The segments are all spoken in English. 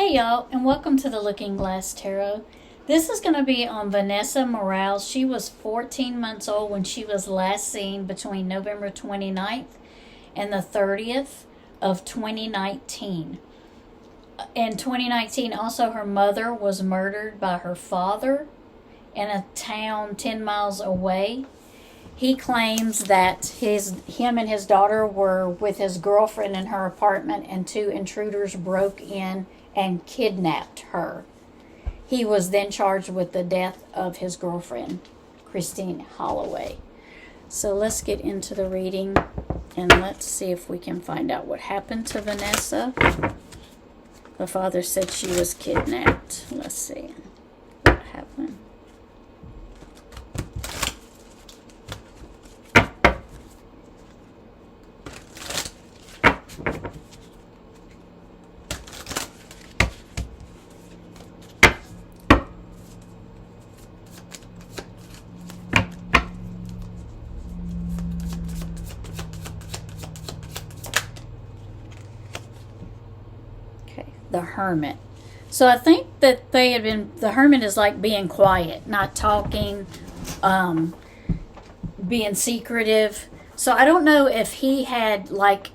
Hey y'all, and welcome to the Looking Glass Tarot. This is going to be on Vanessa Morales. She was 14 months old when she was last seen between November 29th and the 30th of 2019. In 2019, also her mother was murdered by her father in a town 10 miles away. He claims that him and his daughter were with his girlfriend in her apartment and two intruders broke in and kidnapped her. He was then charged with the death of his girlfriend, Christine Holloway. So let's get into the reading and let's see if we can find out what happened to Vanessa. The father said she was kidnapped. Let's see what happened. The Hermit. So I think that the Hermit is like being quiet, not talking, being secretive. So I don't know if he had like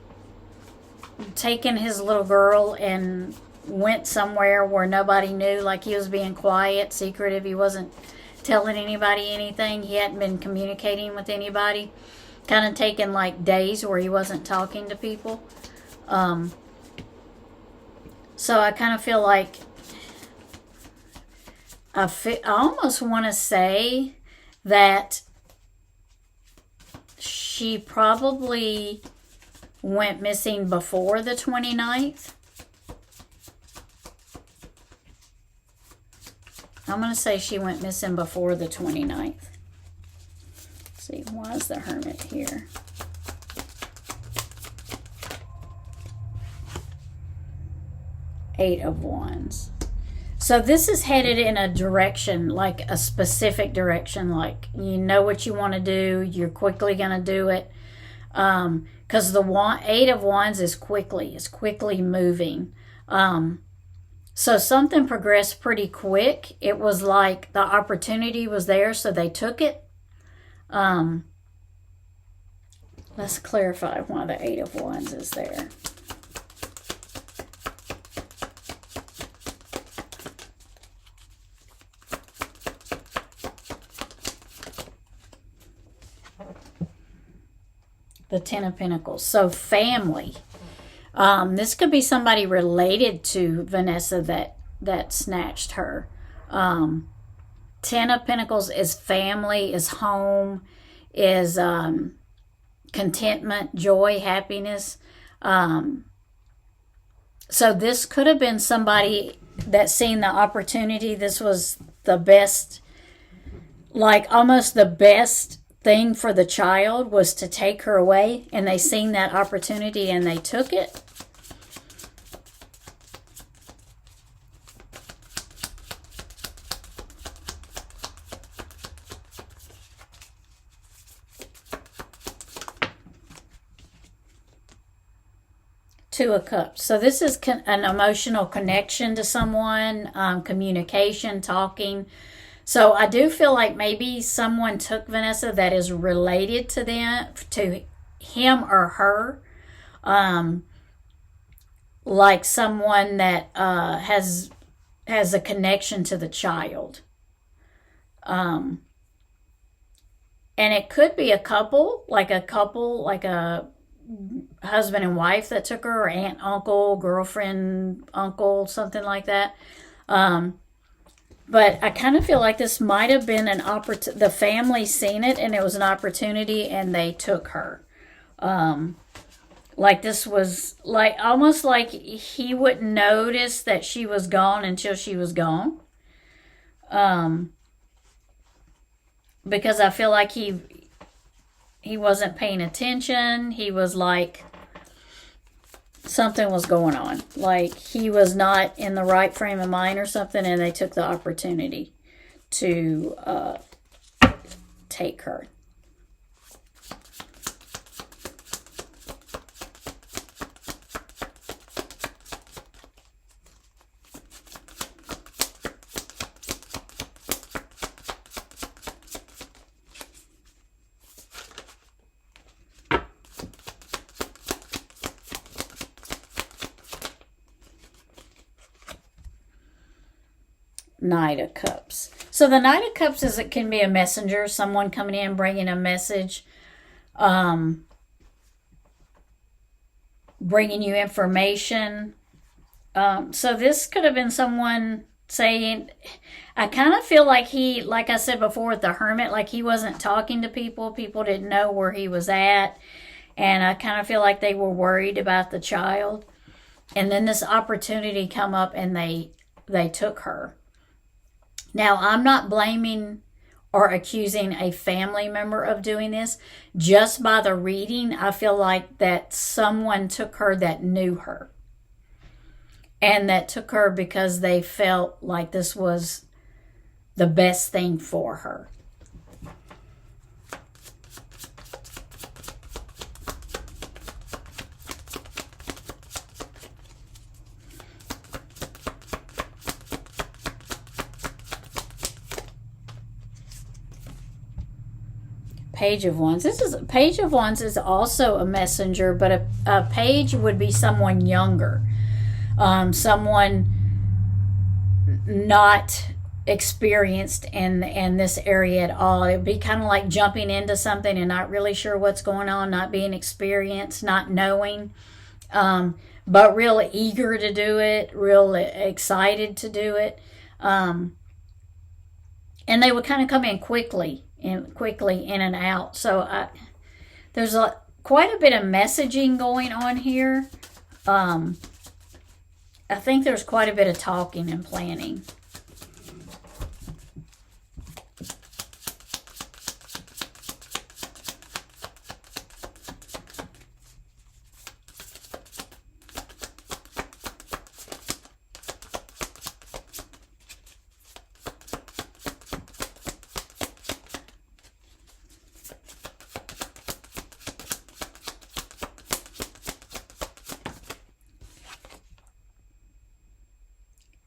taken his little girl and went somewhere where nobody knew, like he was being quiet, secretive. He wasn't telling anybody anything. He hadn't been communicating with anybody. Kind of taking like days where he wasn't talking to people. So I kind of feel like I almost want to say that she probably went missing before the 29th. I'm going to say she went missing before the 29th. Let's see, why is the Hermit here? Eight of Wands. So this is headed in a direction, like a specific direction, like you know what you want to do, you're quickly going to do it. Because the Eight of Wands is quickly moving. So something progressed pretty quick. It was like the opportunity was there, so they took it. Let's clarify why the Eight of Wands is there. The Ten of Pentacles. So family. This could be somebody related to Vanessa that snatched her. Ten of Pentacles is family, is home, is contentment, joy, happiness. So this could have been somebody that seen the opportunity. This was the best, like almost the best thing for the child was to take her away, and they seen that opportunity and they took it. Two of Cups. So this is an emotional connection to someone, communication, talking. So I do feel like maybe someone took Vanessa that is related to them, to him or her. Like someone that has a connection to the child. And it could be a couple, like a husband and wife that took her, or aunt, uncle, girlfriend, uncle, something like that. But I kind of feel like this might have been an opportunity. The family seen it and it was an opportunity and they took her. Like this was like almost like he wouldn't notice that she was gone until she was gone. Because I feel like he wasn't paying attention. He was like, something was going on. Like he was not in the right frame of mind or something, and they took the opportunity to take her. Knight of Cups. So the Knight of Cups it can be a messenger, someone coming in bringing a message, bringing you information. So this could have been someone saying, I kind of feel like he, like I said before with the hermit, like he wasn't talking to people. People didn't know where he was at. And I kind of feel like they were worried about the child. And then this opportunity come up and they took her. Now, I'm not blaming or accusing a family member of doing this. Just by the reading, I feel like that someone took her that knew her. And that took her because they felt like this was the best thing for her. Page of Wands. Page of Wands is also a messenger, but a page would be someone younger. Someone not experienced in this area at all. It would be kind of like jumping into something and not really sure what's going on, not being experienced, not knowing, but real eager to do it, real excited to do it. And they would kind of come in quickly in and out. So there's quite a bit of messaging going on here. I think there's quite a bit of talking and planning.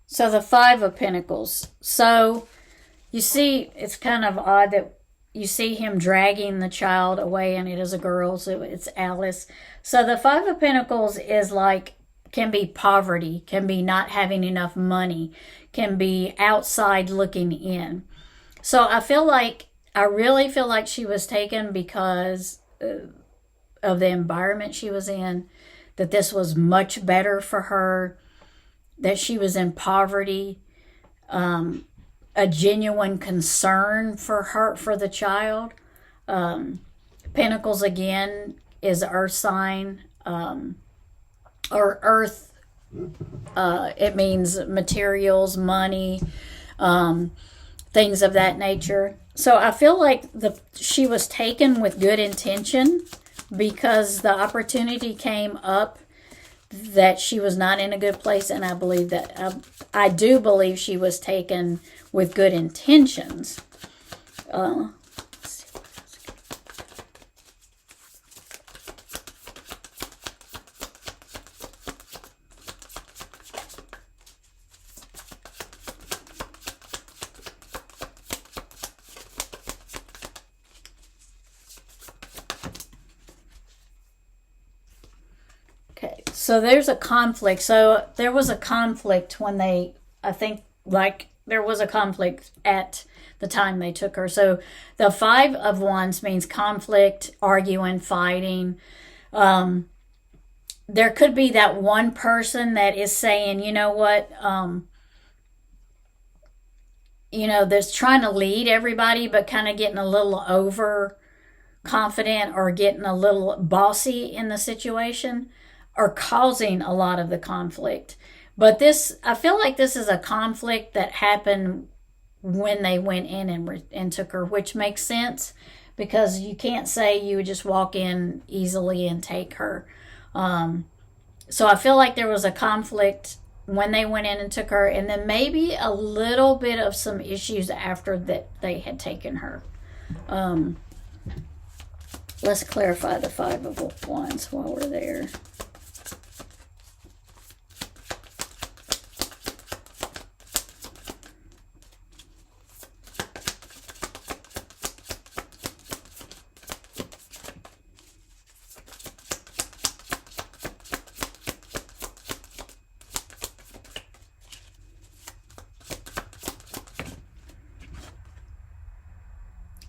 So the Five of Pentacles. So you see, it's kind of odd that you see him dragging the child away, and it is a girl, so it's Alice. So the Five of Pentacles is like, can be poverty, can be not having enough money, can be outside looking in. So I really feel like she was taken because of the environment she was in, that this was much better for her, that she was in poverty, a genuine concern for the child. Pentacles again is earth sign, or earth. It means materials, money, things of that nature. So I feel like she was taken with good intention, because the opportunity came up that she was not in a good place, and I do believe she was taken with good intentions. Okay, so there's a conflict. So there was a conflict when there was a conflict at the time they took her. So the Five of Wands means conflict, arguing, fighting. There could be that one person that is saying, you know what, that's trying to lead everybody, but kind of getting a little overconfident or getting a little bossy in the situation, or causing a lot of the conflict. But I feel like this is a conflict that happened when they went in and took her, which makes sense, because you can't say you would just walk in easily and take her. So I feel like there was a conflict when they went in and took her, and then maybe a little bit of some issues after that they had taken her. Let's clarify the Five of Wands while we're there.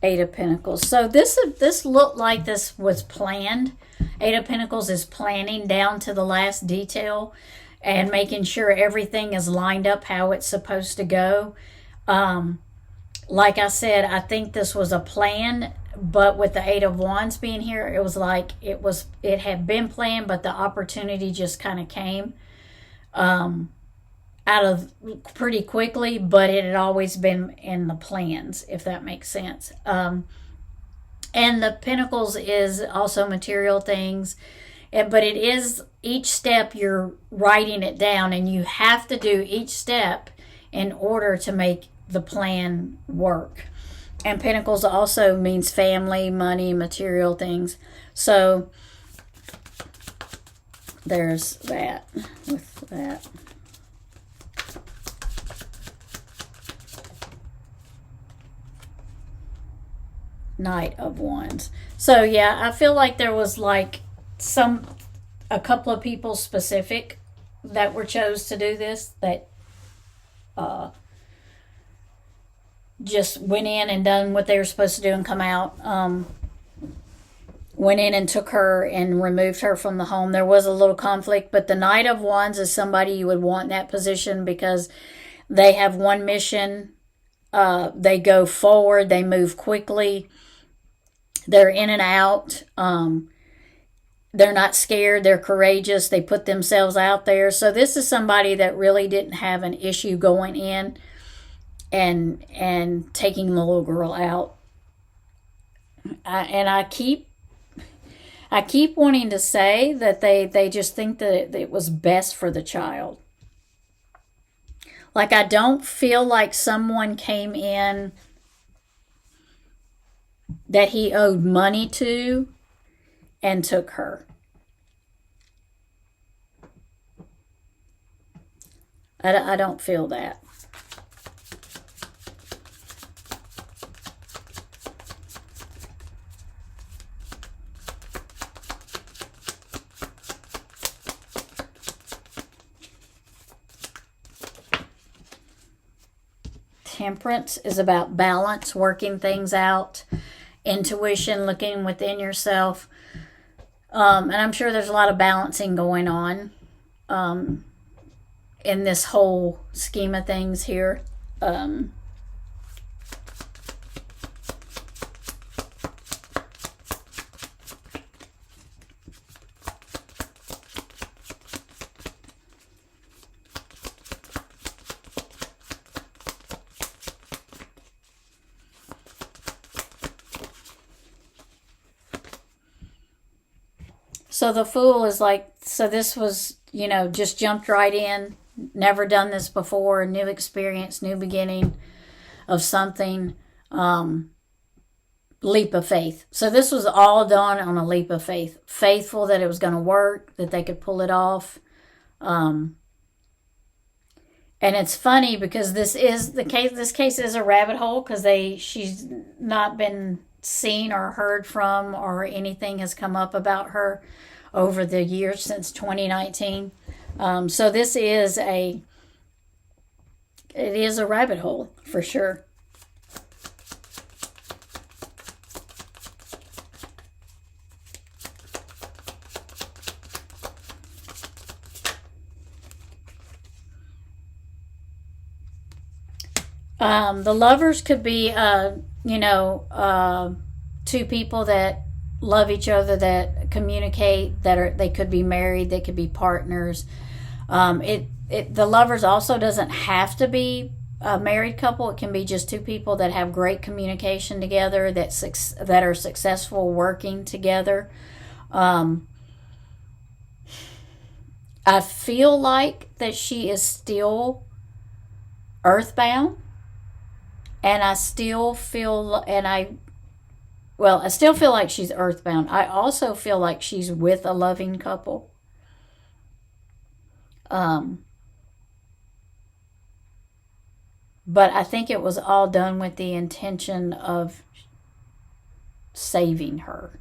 Eight of Pentacles. So this looked like this was planned. Eight of Pentacles is planning down to the last detail and making sure everything is lined up how it's supposed to go. Like I said, I think this was a plan, but with the Eight of Wands being here, it was like it had been planned, but the opportunity just kind of came out of pretty quickly, but it had always been in the plans, if that makes sense. And the Pentacles is also material things, but it is each step you're writing it down, and you have to do each step in order to make the plan work. And Pentacles also means family, money, material things. So there's that with that. Knight of Wands. So yeah, I feel like there was like a couple of people specific that were chose to do this, that just went in and done what they were supposed to do and come out. Went in and took her and removed her from the home. There was a little conflict, but the Knight of Wands is somebody you would want in that position because they have one mission. They go forward. They move quickly. They're in and out. They're not scared. They're courageous. They put themselves out there. So this is somebody that really didn't have an issue going in and taking the little girl out. I keep wanting to say that they just think that it was best for the child. Like, I don't feel like someone came in that he owed money to and took her. I don't feel that. Temperance is about balance, working things out, intuition, looking within yourself. And I'm sure there's a lot of balancing going on in this whole scheme of things here. So the Fool is like, so this was, just jumped right in, never done this before, new experience, new beginning of something, leap of faith. So this was all done on a leap of faith. Faithful that it was going to work, that they could pull it off. And it's funny because this case is a rabbit hole because she's not been seen or heard from, or anything has come up about her over the years since 2019. So this is it is a rabbit hole for sure. The Lovers could be two people that love each other, that communicate, they could be married, they could be partners. The Lovers also doesn't have to be a married couple. It can be just two people that have great communication together, that are successful working together. I feel like that she is still earthbound, and I still feel like she's earthbound. I also feel like she's with a loving couple. But I think it was all done with the intention of saving her.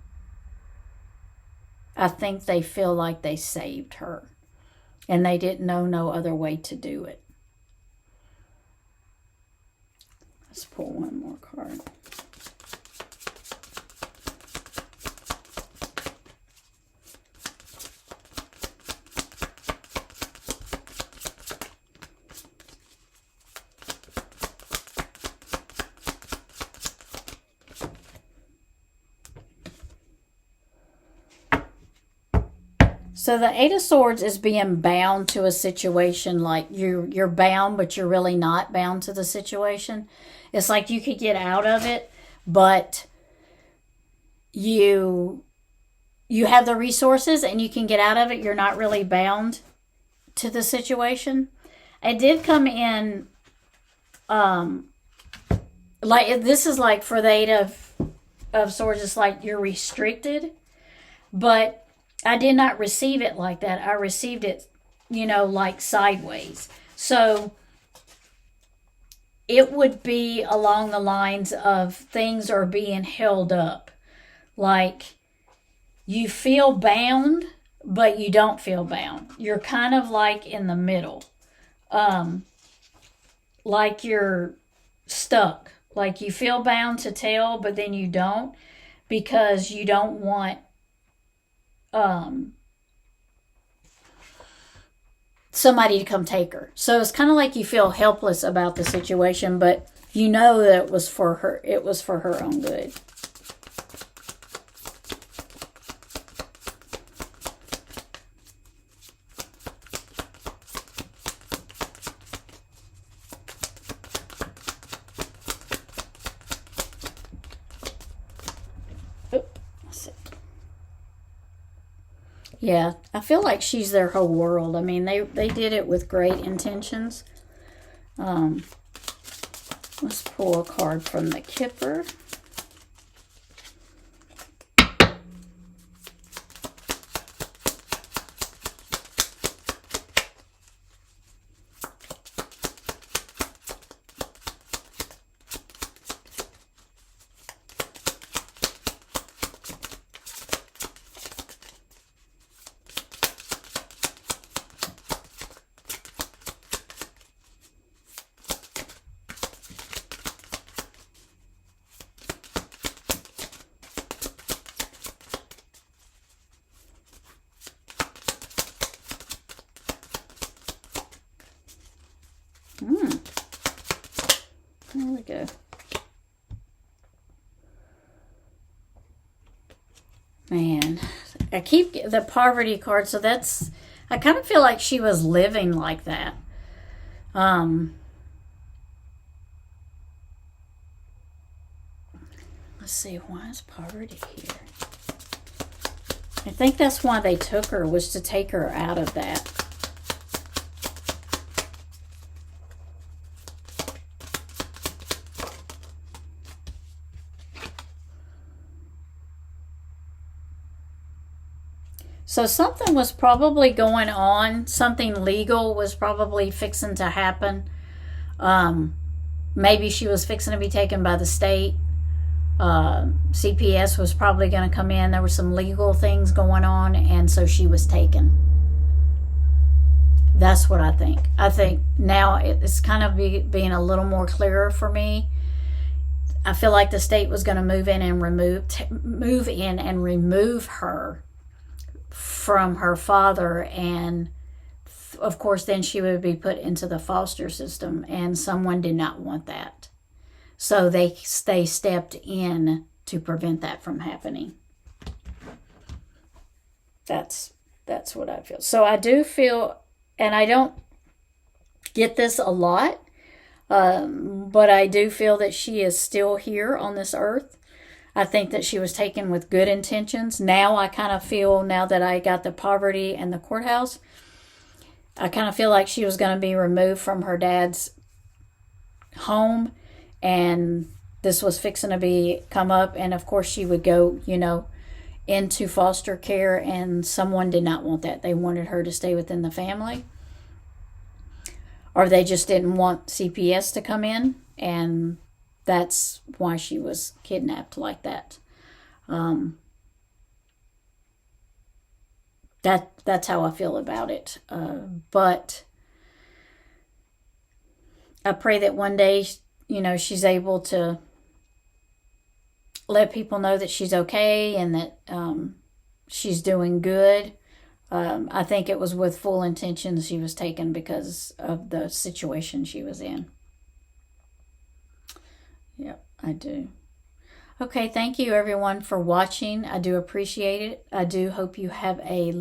I think they feel like they saved her, and they didn't know no other way to do it. Let's pull one more card. So the Eight of Swords is being bound to a situation, like you're bound, but you're really not bound to the situation. It's like you could get out of it, but you have the resources and you can get out of it. You're not really bound to the situation. It did come in, like this is like for the Eight of Swords. It's like you're restricted, but I did not receive it like that. I received it, like sideways. So it would be along the lines of things are being held up. Like you feel bound, but you don't feel bound. You're kind of like in the middle. Like you're stuck. Like you feel bound to tell, but then you don't, because you don't want somebody to come take her. So it's kind of like you feel helpless about the situation, but you know that it was for her. It was for her own good. Yeah, I feel like she's their whole world. I mean, they did it with great intentions. Let's pull a card from the Kipper. There we go. Man, I keep the poverty card, so that's, I kind of feel like she was living like that. Let's see, why is poverty here? I think that's why they took her, was to take her out of that. So something was probably going on. Something legal was probably fixing to happen. Maybe she was fixing to be taken by the state. CPS was probably going to come in. There were some legal things going on, and so she was taken. That's what I think. I think now it's kind of being a little more clearer for me. I feel like the state was going to move in and remove her from her father, and of course then she would be put into the foster system, and someone did not want that, so they stepped in to prevent that from happening. That's what I feel. So I do feel, and I don't get this a lot, but I do feel that she is still here on this earth. I think that she was taken with good intentions. Now I kind of feel, now that I got the poverty and the courthouse, I kind of feel like she was going to be removed from her dad's home, and this was fixing to come up, and of course she would go, into foster care, and someone did not want that. They wanted her to stay within the family, or they just didn't want CPS to come in, and that's why she was kidnapped like that. That's how I feel about it. But I pray that one day, she's able to let people know that she's okay and that she's doing good. I think it was with full intention she was taken because of the situation she was in. Yep, I do. Okay, thank you everyone for watching. I do appreciate it. I do hope you have a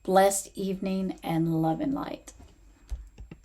blessed evening and love and light.